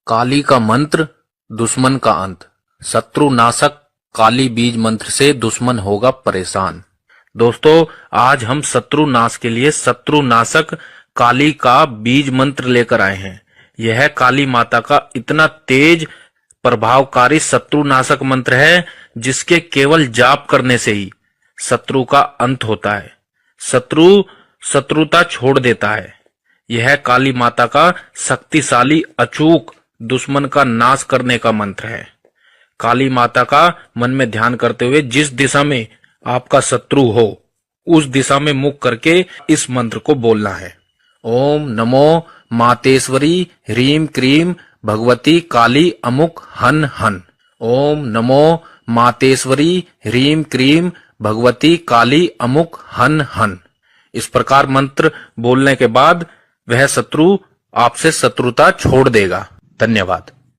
काली का मंत्र, दुश्मन का अंत। शत्रु नाशक काली बीज मंत्र से दुश्मन होगा परेशान। दोस्तों, आज हम शत्रु नाश के लिए शत्रु नाशक काली का बीज मंत्र लेकर आए हैं। यह काली माता का इतना तेज प्रभावकारी शत्रु नाशक मंत्र है जिसके केवल जाप करने से ही शत्रु का अंत होता है, शत्रुता छोड़ देता है। यह काली माता का शक्तिशाली अचूक दुश्मन का नाश करने का मंत्र है। काली माता का मन में ध्यान करते हुए जिस दिशा में आपका शत्रु हो उस दिशा में मुख करके इस मंत्र को बोलना है। ओम नमो मातेश्वरी ह्रीम क्रीम भगवती काली अमुक हन हन। ओम नमो मातेश्वरी ह्रीम क्रीम भगवती काली अमुक हन हन। इस प्रकार मंत्र बोलने के बाद वह शत्रु आपसे शत्रुता छोड़ देगा। धन्यवाद।